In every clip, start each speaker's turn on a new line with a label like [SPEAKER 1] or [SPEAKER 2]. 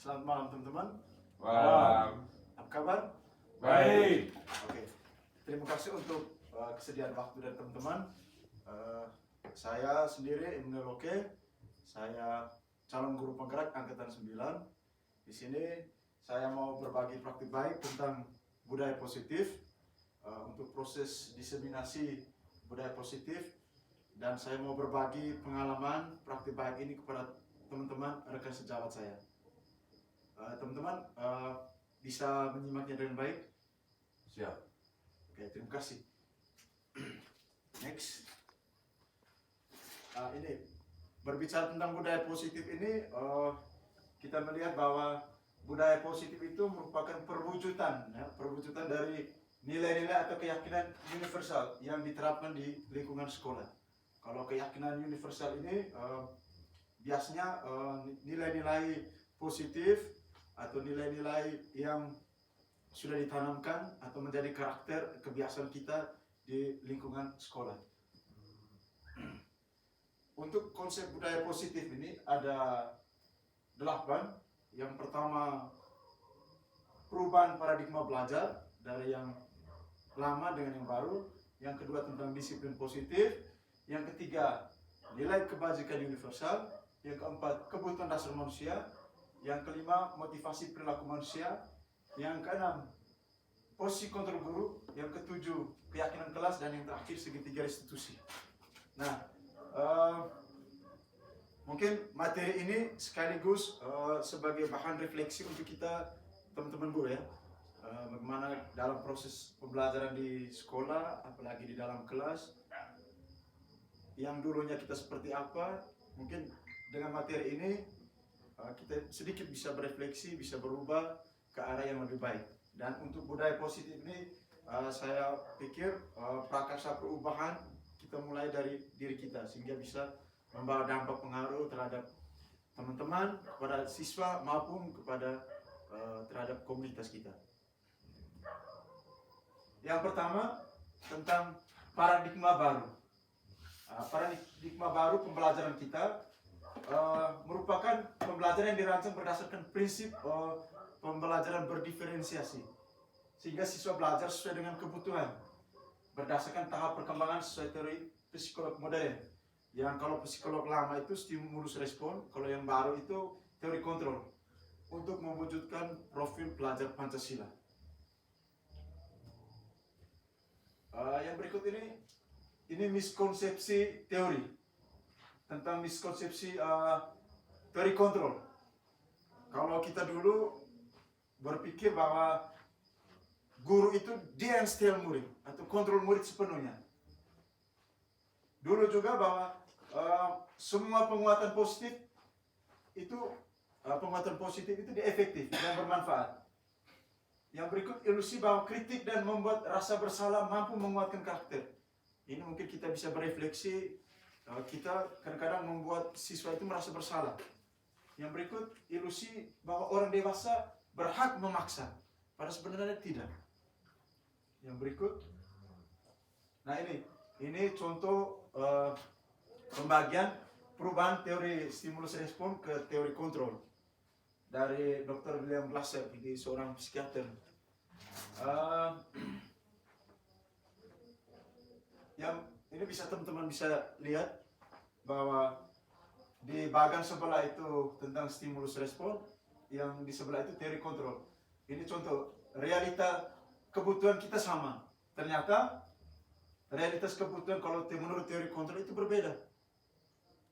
[SPEAKER 1] Selamat malam teman-teman.
[SPEAKER 2] Malam.
[SPEAKER 1] Apa kabar?
[SPEAKER 2] Baik.
[SPEAKER 1] Oke. Terima kasih untuk kesediaan waktu dari teman-teman. Saya sendiri Immanuel Oke. Saya calon guru penggerak angkatan 9. Di sini saya mau berbagi praktik baik tentang budaya positif untuk proses diseminasi budaya positif, dan saya mau berbagi pengalaman praktik baik ini kepada teman-teman rekan sejawat saya. Teman-teman bisa menyimaknya dengan baik?
[SPEAKER 2] Siap.
[SPEAKER 1] Oke, terima kasih. Next. Ini berbicara tentang budaya positif ini, kita melihat bahwa budaya positif itu merupakan perwujudan dari nilai-nilai atau keyakinan universal yang diterapkan di lingkungan sekolah. Kalau keyakinan universal ini biasanya nilai-nilai positif atau nilai-nilai yang sudah ditanamkan atau menjadi karakter kebiasaan kita di lingkungan sekolah. Untuk konsep budaya positif ini ada 8. Yang pertama, perubahan paradigma belajar dari yang lama dengan yang baru. Yang kedua, tentang disiplin positif. Yang ketiga, nilai kebajikan universal. Yang keempat, kebutuhan dasar manusia. Yang kelima, motivasi perilaku manusia. Yang keenam, posisi kontrol guru. Yang ketujuh, keyakinan kelas. Dan yang terakhir, segitiga restitusi. Nah, mungkin materi ini sekaligus sebagai bahan refleksi untuk kita teman-teman guru ya. Bagaimana dalam proses pembelajaran di sekolah, apalagi di dalam kelas, yang dulunya kita seperti apa, mungkin dengan materi ini kita sedikit bisa berefleksi, bisa berubah ke arah yang lebih baik. Dan untuk budaya positif ini, saya pikir prakarsa perubahan kita mulai dari diri kita, sehingga bisa membawa dampak pengaruh terhadap teman-teman, kepada siswa maupun kepada terhadap komunitas kita. Yang pertama, tentang paradigma baru. Paradigma baru pembelajaran kita merupakan pembelajaran yang dirancang berdasarkan prinsip pembelajaran berdiferensiasi, sehingga siswa belajar sesuai dengan kebutuhan berdasarkan tahap perkembangan sesuai teori psikolog modern. Yang kalau psikolog lama itu stimulus respon, kalau yang baru itu teori kontrol, untuk mewujudkan profil pelajar Pancasila. Yang berikut ini miskonsepsi teori, tentang miskonsepsi teori kontrol. Kalau kita dulu berpikir bahwa guru itu dia yang setel murid atau kontrol murid sepenuhnya. Dulu juga bahwa semua penguatan positif itu dia efektif dan bermanfaat. Yang berikut, ilusi bahwa kritik dan membuat rasa bersalah mampu menguatkan karakter. Ini mungkin kita bisa berefleksi, kita kadang-kadang membuat siswa itu merasa bersalah. Yang berikut, ilusi bahwa orang dewasa berhak memaksa, padahal sebenarnya tidak. Yang berikut, nah ini contoh pembagian perubahan teori stimulus respon ke teori kontrol dari Dr. William Glasser, ini seorang psikiater. Yang ini bisa teman-teman bisa lihat bahwa di bagian sebelah itu tentang stimulus respon, yang di sebelah itu teori kontrol. Ini contoh realita kebutuhan kita sama. Ternyata realitas kebutuhan kalau menurut teori kontrol itu berbeda.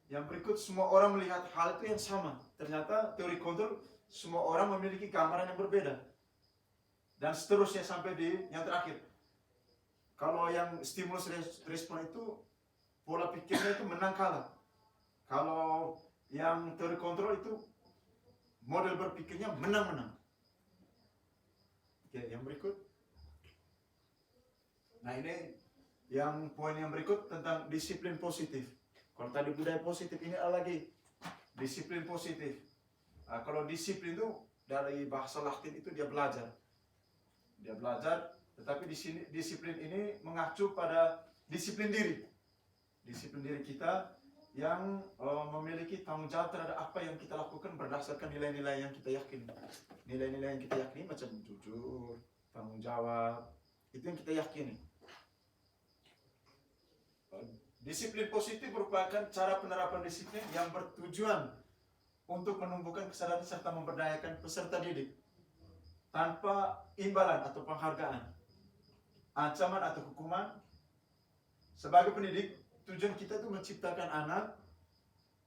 [SPEAKER 1] Yang berikut, semua orang melihat hal itu yang sama. Ternyata teori kontrol, semua orang memiliki gambaran yang berbeda. Dan seterusnya sampai di yang terakhir. Kalau yang stimulus respon itu pola pikirnya itu menang kalah. Kalau yang teori kontrol itu model berpikirnya menang-menang. Oke, yang berikut. Nah, ini yang poin yang berikut tentang disiplin positif. Kalau tadi budaya positif, ini ada lagi disiplin positif. Kalau disiplin itu dari bahasa Latin itu dia belajar, tetapi di sini disiplin ini mengacu pada disiplin diri kita yang memiliki tanggung jawab terhadap apa yang kita lakukan berdasarkan nilai-nilai yang kita yakini. Nilai-nilai yang kita yakini macam jujur, tanggung jawab, itu yang kita yakini. Disiplin positif merupakan cara penerapan disiplin yang bertujuan untuk menumbuhkan kesadaran serta memberdayakan peserta didik tanpa imbalan atau penghargaan, ancaman atau hukuman. Sebagai pendidik, tujuan kita itu menciptakan anak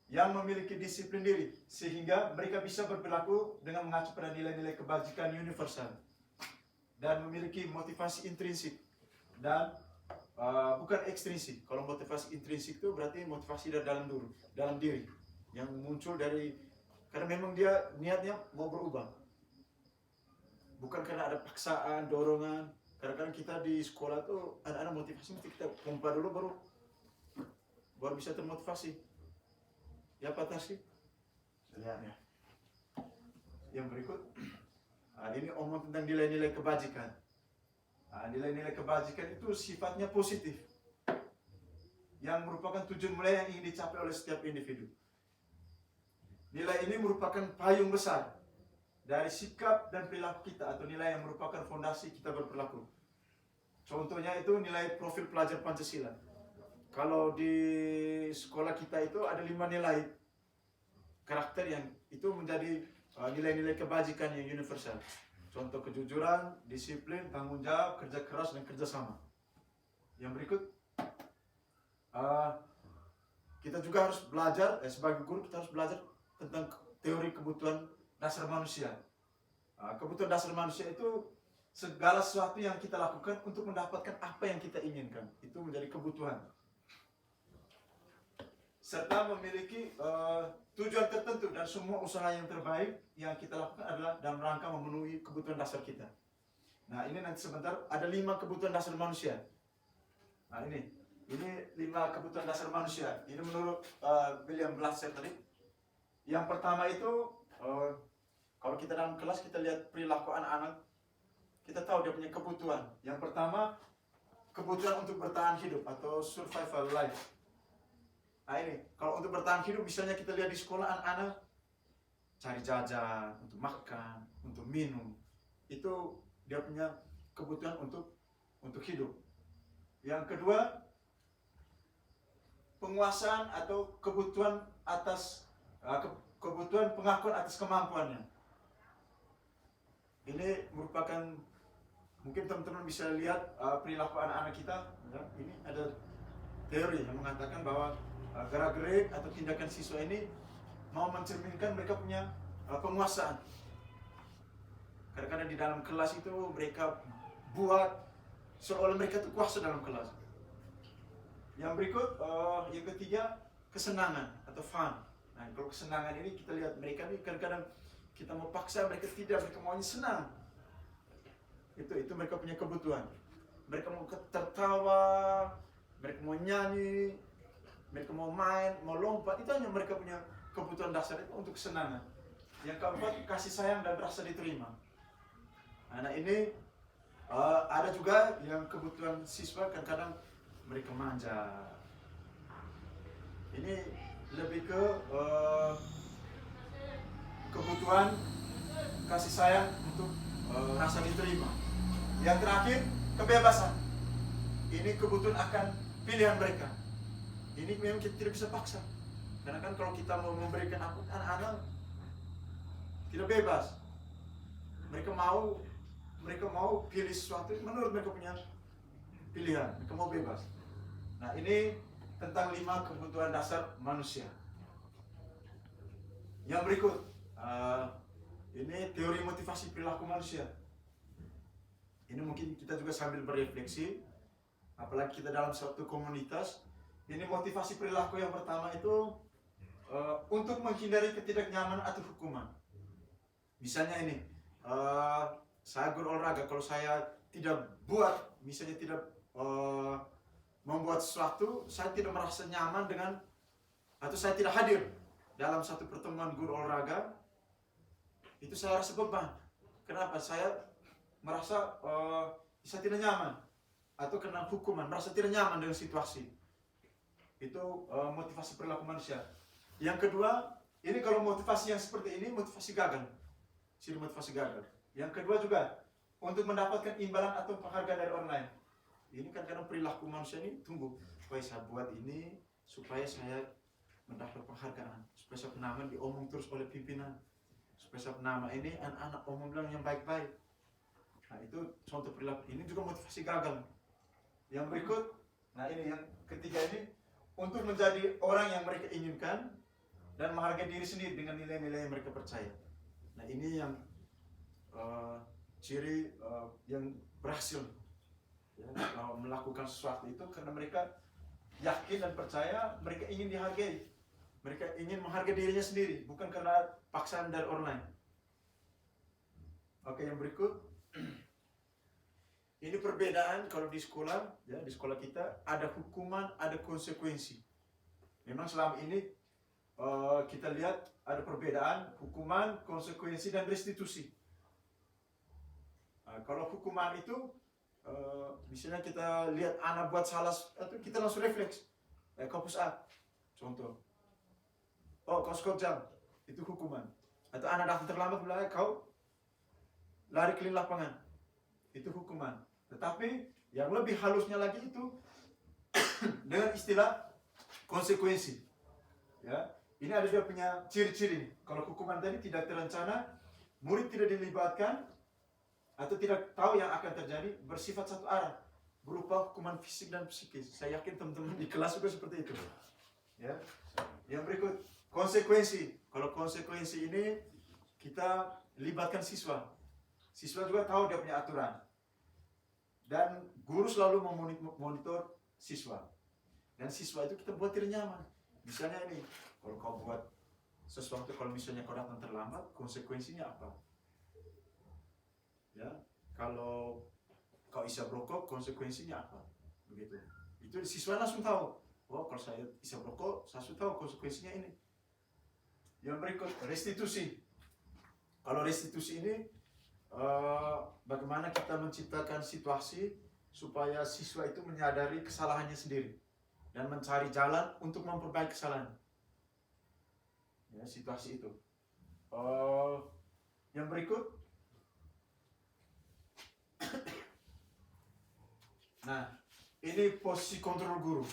[SPEAKER 1] yang memiliki disiplin diri sehingga mereka bisa berperilaku dengan mengacu pada nilai-nilai kebajikan universal dan memiliki motivasi intrinsik dan bukan ekstrinsik. Kalau motivasi intrinsik itu berarti motivasi dari dalam diri yang muncul dari karena memang dia niatnya mau berubah, bukan karena ada paksaan, dorongan. Kadang-kadang kita di sekolah tuh anak-anak motivasi mesti kita pompa dulu baru bisa termotivasi. Ya patah sih. Ya. Yang berikut, ini omong tentang nilai-nilai kebajikan. Nilai-nilai kebajikan itu sifatnya positif, yang merupakan tujuan mulia yang ingin dicapai oleh setiap individu. Nilai ini merupakan payung besar dari sikap dan perilaku kita atau nilai yang merupakan fondasi kita berperilaku. Contohnya itu nilai profil pelajar Pancasila. Kalau di sekolah kita itu ada 5 nilai karakter yang itu menjadi nilai-nilai kebajikan yang universal. Contoh kejujuran, disiplin, tanggung jawab, kerja keras, dan kerjasama. Yang berikut, kita juga harus belajar, sebagai guru kita harus belajar tentang teori kebutuhan dasar manusia. Kebutuhan dasar manusia itu segala sesuatu yang kita lakukan untuk mendapatkan apa yang kita inginkan. Itu menjadi kebutuhan. Serta memiliki tujuan tertentu dan semua usaha yang terbaik yang kita lakukan adalah dalam rangka memenuhi kebutuhan dasar kita. Nah ini nanti sebentar ada 5 kebutuhan dasar manusia. Nah ini 5 kebutuhan dasar manusia. Ini menurut William Glasser tadi. Yang pertama itu kalau kita dalam kelas kita lihat perilaku anak-anak, kita tahu dia punya kebutuhan. Yang pertama kebutuhan untuk bertahan hidup atau survival life. Nah ini, kalau untuk bertahan hidup misalnya kita lihat di sekolah anak-anak cari jajan, untuk makan, untuk minum. Itu dia punya kebutuhan untuk hidup. Yang kedua, penguasaan atau kebutuhan atas kebutuhan pengakuan atas kemampuannya. Ini merupakan, mungkin teman-teman bisa lihat perilaku anak-anak kita. Ya, ini ada teori yang mengatakan bahwa gerak-gerik atau tindakan siswa ini mau mencerminkan mereka punya penguasaan. Kadang-kadang di dalam kelas itu mereka buat seolah mereka itu kuasa dalam kelas. Yang berikut, yang ketiga, kesenangan atau fun. Nah, kalau kesenangan ini kita lihat mereka ini kadang-kadang kita mau paksa mereka tidak, mereka maunya senang. Itu mereka punya kebutuhan. Mereka mau tertawa, mereka mau nyanyi, mereka mau main, mau lompat, itu hanya mereka punya kebutuhan dasar itu untuk kesenangan. Yang keempat, kasih sayang dan rasa diterima. Nah ini ada juga yang kebutuhan siswa kadang-kadang mereka manja. Ini lebih ke kebutuhan kasih sayang untuk rasa diterima. Yang terakhir, kebebasan. Ini kebutuhan akan pilihan mereka. Ini memang kita tidak bisa paksa. Karena kan kalau kita mau memberikan anak-anak tidak bebas. Mereka mau pilih sesuatu menurut mereka punya pilihan. Mereka mau bebas. Nah ini tentang 5 kebutuhan dasar manusia. Yang berikut, ini teori motivasi perilaku manusia. Ini mungkin kita juga sambil berefleksi, apalagi kita dalam suatu komunitas. Ini motivasi perilaku yang pertama itu untuk menghindari ketidaknyamanan atau hukuman. Misalnya ini, saya guru olahraga, kalau saya tidak buat, misalnya tidak membuat sesuatu, saya tidak merasa nyaman dengan, atau saya tidak hadir dalam satu pertemuan guru olahraga, itu saya rasa beban. Kenapa? Saya merasa saya tidak nyaman, atau kena hukuman, merasa tidak nyaman dengan situasi. Itu motivasi perilaku manusia. Yang kedua, ini kalau motivasi yang seperti ini motivasi gagal. Ciri motivasi gagal. Yang kedua juga untuk mendapatkan imbalan atau penghargaan dari orang lain. Ini kan kadang perilaku manusia ini tunggu supaya saya buat ini supaya saya mendapat penghargaan, supaya saya nama diomong terus oleh pimpinan, supaya saya nama ini anak-anak omong bilang yang baik-baik. Nah itu contoh perilaku. Ini juga motivasi gagal. Yang berikut, nah ini yang ketiga ini untuk menjadi orang yang mereka inginkan dan menghargai diri sendiri dengan nilai-nilai yang mereka percaya. Nah ini yang ciri yang berhasil ya, melakukan sesuatu itu karena mereka yakin dan percaya, mereka ingin dihargai, mereka ingin menghargai dirinya sendiri, bukan karena paksaan dari orang lain. Oke, yang berikut, ini perbedaan kalau di sekolah, ya di sekolah kita ada hukuman, ada konsekuensi. Memang selama ini kita lihat ada perbedaan hukuman, konsekuensi dan restitusi. Kalau hukuman itu misalnya kita lihat anak buat salah itu kita langsung refleks, kau push up, contoh. Oh kau skor jam, itu hukuman. Atau anak datang terlambat bilang kau lari keliling lapangan, itu hukuman. Tetapi yang lebih halusnya lagi itu dengan istilah konsekuensi. Ya, ini ada dia punya ciri-ciri. Kalau hukuman tadi tidak terencana, murid tidak dilibatkan atau tidak tahu yang akan terjadi, bersifat satu arah, berupa hukuman fisik dan psikis. Saya yakin teman-teman di kelas juga seperti itu. Ya. Yang berikut, konsekuensi. Kalau konsekuensi ini kita libatkan siswa. Siswa juga tahu dia punya aturan. Dan guru selalu memonitor siswa. Dan siswa itu kita buat tidak nyaman. Misalnya ini, kalau kau buat sesuatu, kalau misalnya kau datang terlambat, konsekuensinya apa? Ya, kalau kau isap rokok, konsekuensinya apa? Begitu. Itu siswa langsung tahu. Oh, kalau saya isap rokok, saya sudah tahu konsekuensinya ini. Yang berikut, restitusi. Kalau restitusi ini, bagaimana kita menciptakan situasi supaya siswa itu menyadari kesalahannya sendiri dan mencari jalan untuk memperbaiki kesalahan. Ya, situasi itu. Yang berikut, nah, ini posisi kontrol guru.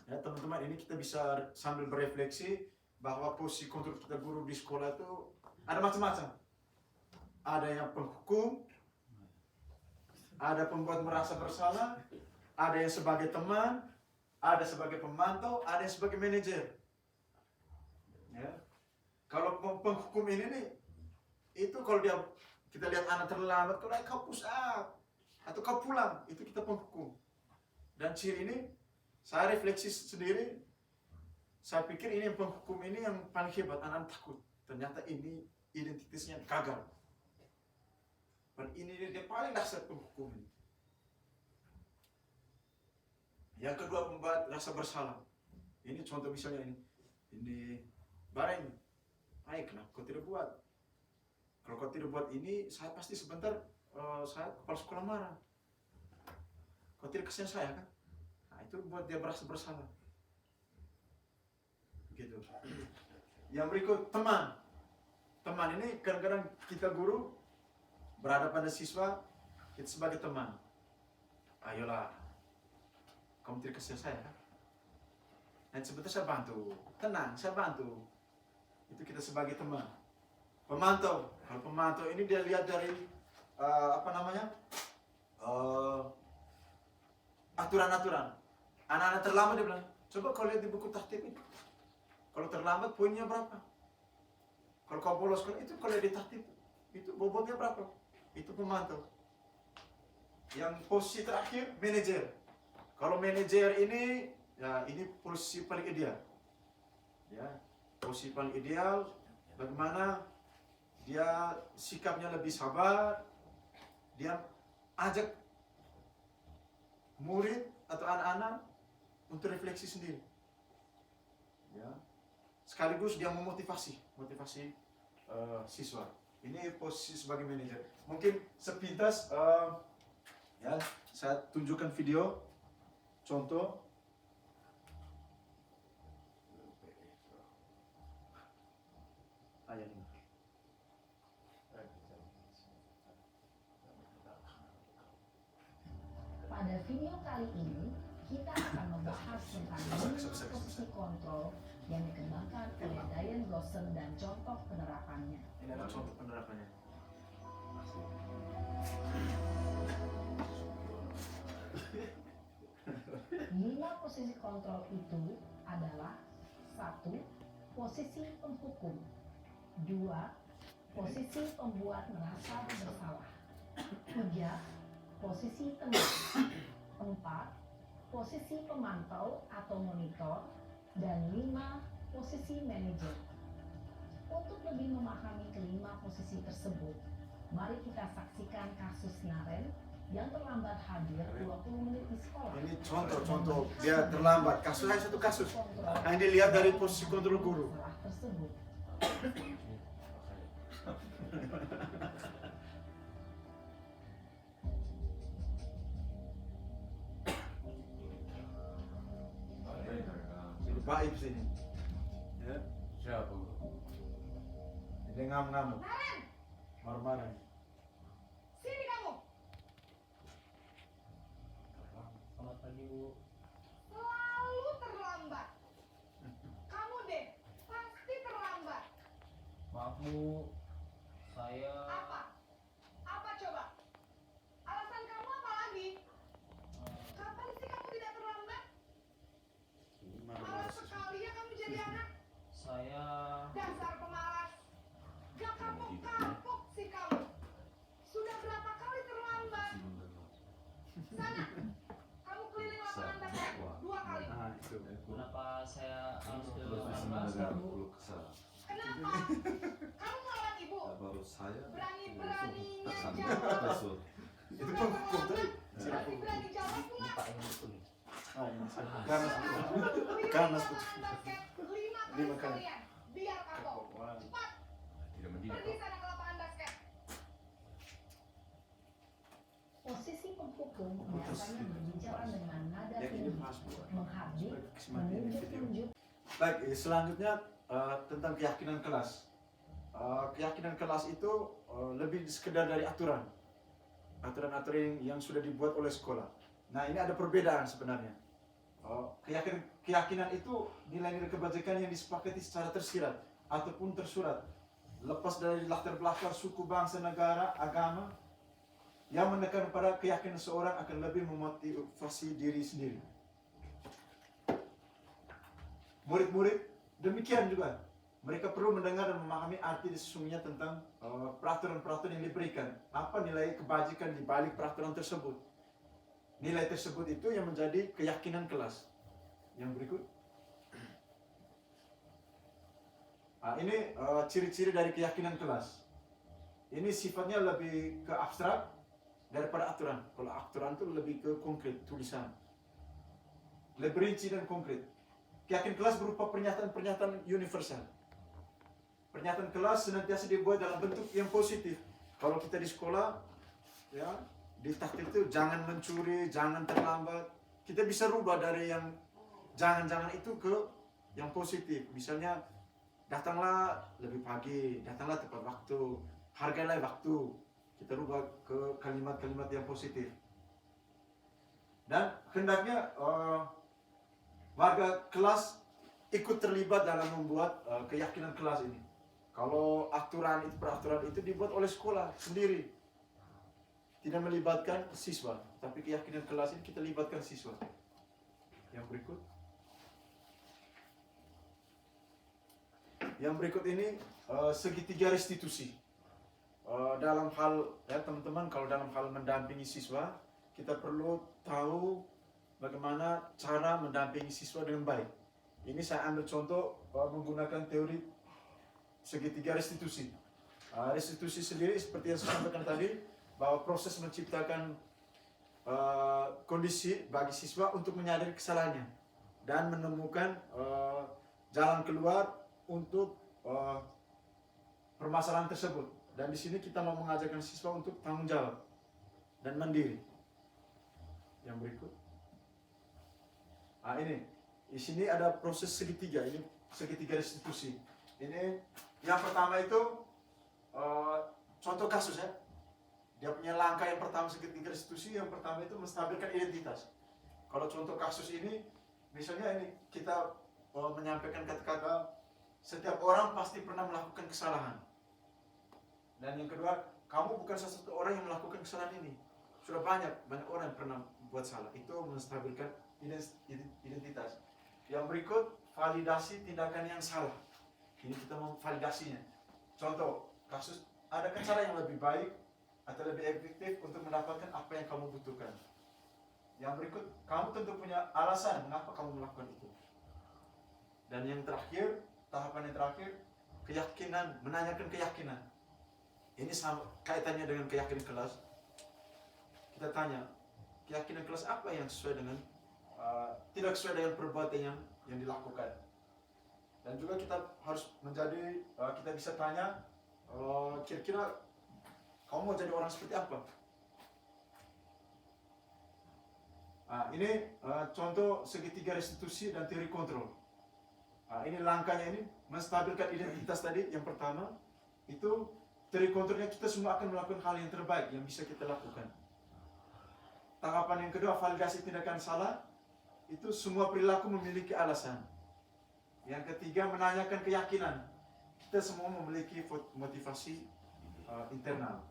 [SPEAKER 1] Ya, teman-teman, ini kita bisa sambil berefleksi bahwa posisi kontrol kita guru di sekolah itu ada macam-macam. Ada yang penghukum, ada pembuat merasa bersalah, ada yang sebagai teman, ada sebagai pemantau, ada yang sebagai manajer. Ya. Kalau penghukum ini nih, itu kalau kita lihat anak terlambat, kalau kau push up atau kau pulang, itu kita penghukum. Dan ciri ini saya refleksi sendiri, saya pikir ini yang penghukum ini yang paling hebat, anak-anak takut. Ternyata ini identitasnya gagal. Dan ini dia paling dasar penghukum ini. Yang kedua, membuat rasa bersalah. Ini contoh misalnya ini barang, baiklah kau tidak buat. Kalau kau tidak buat ini, saya pasti sebentar saya kepala sekolah marah. Kau tidak kasihan saya kan? Nah, itu buat dia merasa bersalah. Gitu. Yang berikut, teman. Teman ini kadang-kadang kita guru berada pada siswa, kita sebagai teman. Ayolah, kamu tidak kasihan saya kan? Nanti sebentar saya bantu. Tenang, saya bantu. Itu kita sebagai teman. Pemantau. Kalau pemantau ini dia lihat dari aturan-aturan. Anak-anak terlambat dia bilang, coba kau lihat di buku tertib ini. Kalau terlambat poinnya berapa? Kalau kau bolos itu kalau lihat di tertib itu bobotnya berapa? Itu pemantau. Yang posisi terakhir manajer. Kalau manajer ini, ya ini posisi paling ideal. Ya, posisi paling ideal. Bagaimana dia sikapnya lebih sabar, dia ajak murid atau anak-anak untuk refleksi sendiri. Ya, sekaligus dia memotivasi, siswa. Ini posisi sebagai manajer. Mungkin sepintas ya saya tunjukkan video contoh
[SPEAKER 3] Pada video kali ini, kita akan membahas tentang 5 posisi kontrol yang dikembangkan oleh Diane Blossom dan contoh penerapannya.
[SPEAKER 1] Ini adalah contoh penerapannya.
[SPEAKER 3] Lima posisi kontrol itu adalah: 1. Posisi penghukum. 2. Posisi pembuat merasa bersalah. 3. Posisi teman. 4. Posisi pemantau atau monitor. Dan 5. Posisi manajer. Untuk lebih memahami kelima posisi tersebut, mari kita saksikan kasus Naren yang terlambat hadir 20 menit di sekolah.
[SPEAKER 1] Ini contoh dia terlambat. Kasusnya satu kasus. Nah, ini lihat dari posisi kontrol guru.
[SPEAKER 3] Masalah tersebut.
[SPEAKER 1] Baik sini. Ya.
[SPEAKER 2] Siapa?
[SPEAKER 1] Ini ngamuk-ngamuk. Marah-marah.
[SPEAKER 4] Sini kamu.
[SPEAKER 5] Selamat pagi, Bu.
[SPEAKER 4] Selalu terlambat. Kamu deh, pasti terlambat.
[SPEAKER 5] Maaf, Bu. Saya
[SPEAKER 4] Apa? Apa coba? Alasan kamu apa lagi? Kapan sih kamu tidak terlambat? Malas sekali ya kamu jadi anak.
[SPEAKER 5] saya
[SPEAKER 4] Dasar pemalas. Gak kapok-kapok sih kamu. Sudah berapa kali terlambat? Sana, kamu keliling lapangan basket 2 kali.
[SPEAKER 1] Nah, itu.
[SPEAKER 5] kenapa saya harus ke
[SPEAKER 4] Kenapa? Kamu melawan ibu.
[SPEAKER 6] Baru saya
[SPEAKER 4] Berani-beraninya
[SPEAKER 6] tersandung
[SPEAKER 4] jawab.
[SPEAKER 6] kasur.
[SPEAKER 1] Itu penghukum tadi.
[SPEAKER 4] Berani-berani jawab pula.
[SPEAKER 1] Ah, ini ganas. Ganas, Bu.
[SPEAKER 4] 5 kali sekalian. Biar kapok. Cepat,
[SPEAKER 2] Tidak mendidik.
[SPEAKER 4] pergi sana ke lapangan basket.
[SPEAKER 3] Posisi penghukum biasanya berbicara dengan nada
[SPEAKER 1] Yang ini
[SPEAKER 3] tinggi,
[SPEAKER 1] pas, Bu.
[SPEAKER 3] menghardik,
[SPEAKER 1] Seperti ini video.
[SPEAKER 3] menunjuk-nunjuk,
[SPEAKER 1] Baik, selanjutnya tentang keyakinan kelas. Keyakinan kelas itu lebih sekedar dari aturan. Aturan-aturan yang sudah dibuat oleh sekolah. Nah, ini ada perbedaan sebenarnya. Keyakinan itu nilai-nilai kebajikan yang disepakati secara tersirat ataupun tersurat. Lepas dari latar belakang suku, bangsa, negara, agama, yang menekan pada keyakinan seorang akan lebih memotivasi diri sendiri. Murid-murid demikian juga. Mereka perlu mendengar dan memahami arti sesungguhnya tentang peraturan-peraturan yang diberikan. Apa nilai kebajikan di balik peraturan tersebut. Nilai tersebut itu yang menjadi keyakinan kelas. Yang berikut. Ini ciri-ciri dari keyakinan kelas. Ini sifatnya lebih ke abstrak daripada aturan. Kalau aturan itu lebih ke konkret, tulisan. Lebih rinci dan konkret. Keyakinan kelas berupa pernyataan-pernyataan universal. Pernyataan kelas senantiasa dibuat dalam bentuk yang positif. Kalau kita di sekolah, ya, di taktik itu jangan mencuri, jangan terlambat. Kita bisa rubah dari yang jangan-jangan itu ke yang positif. Misalnya, datanglah lebih pagi, datanglah tepat waktu, hargailah waktu. Kita rubah ke kalimat-kalimat yang positif. Dan hendaknya warga kelas ikut terlibat dalam membuat keyakinan kelas ini. Kalau peraturan itu dibuat oleh sekolah sendiri, tidak melibatkan siswa, tapi keyakinan kelas ini kita libatkan siswa. Yang berikut. Yang berikut ini segitiga restitusi. Dalam hal, ya teman-teman, kalau dalam hal mendampingi siswa, kita perlu tahu bagaimana cara mendampingi siswa dengan baik. Ini saya ambil contoh menggunakan teori segitiga restitusi. Restitusi sendiri seperti yang saya sampaikan tadi, bahwa proses menciptakan kondisi bagi siswa untuk menyadari kesalahannya dan menemukan jalan keluar untuk permasalahan tersebut. Dan di sini kita mau mengajarkan siswa untuk tanggung jawab dan mandiri. Yang berikut. Ini di sini ada proses segitiga. Ini segitiga restitusi. Ini yang pertama itu contoh kasus ya. dia punya langkah yang pertama segitiga restitusi, yang pertama itu menstabilkan identitas. Kalau contoh kasus ini, misalnya ini kita menyampaikan kata-kata, setiap orang pasti pernah melakukan kesalahan. Dan yang kedua, kamu bukan salah satu orang yang melakukan kesalahan ini. Sudah banyak orang yang pernah buat salah. Itu menstabilkan identitas. Yang berikut, validasi tindakan yang salah. Ini kita memvalidasinya. Contoh, kasus, adakah cara yang lebih baik atau lebih efektif untuk mendapatkan apa yang kamu butuhkan? Yang berikut, kamu tentu punya alasan mengapa kamu melakukan itu. Dan yang terakhir, tahapan yang terakhir, keyakinan, menanyakan keyakinan. Ini sama kaitannya dengan keyakinan kelas. Kita tanya, keyakinan kelas apa yang sesuai dengan tidak sesuai dengan perbuatan yang dilakukan. Dan juga kita harus menjadi, kita bisa tanya, kira-kira kamu mau jadi orang seperti apa? Ini contoh segitiga restitusi dan teori kontrol. Ini langkahnya ini, menstabilkan identitas tadi yang pertama. Itu teori kontrolnya, kita semua akan melakukan hal yang terbaik yang bisa kita lakukan. Tahapan yang kedua, validasi tindakan salah. Itu semua perilaku memiliki alasan. Yang ketiga, menanyakan keyakinan. Kita semua memiliki motivasi internal.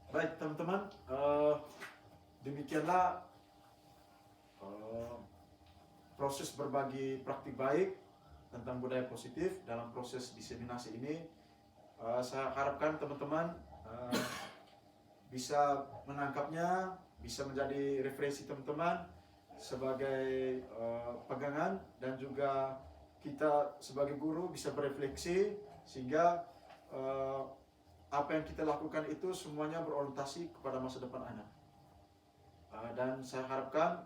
[SPEAKER 1] Baik teman-teman, demikianlah proses berbagi praktik baik tentang budaya positif dalam proses diseminasi ini. Saya harapkan teman-teman bisa menangkapnya, bisa menjadi referensi teman-teman sebagai pegangan, dan juga kita sebagai guru bisa berefleksi sehingga apa yang kita lakukan itu semuanya berorientasi kepada masa depan anak. Dan saya harapkan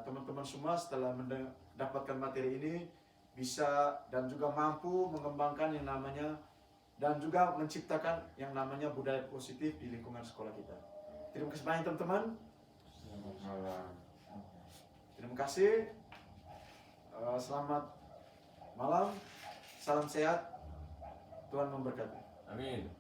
[SPEAKER 1] teman-teman semua setelah mendapatkan materi ini bisa dan juga mampu mengembangkan yang namanya dan juga menciptakan yang namanya budaya positif di lingkungan sekolah kita. Terima kasih banyak teman-teman. Terima kasih. Selamat malam. Salam sehat. Tuhan memberkati.
[SPEAKER 2] Amin.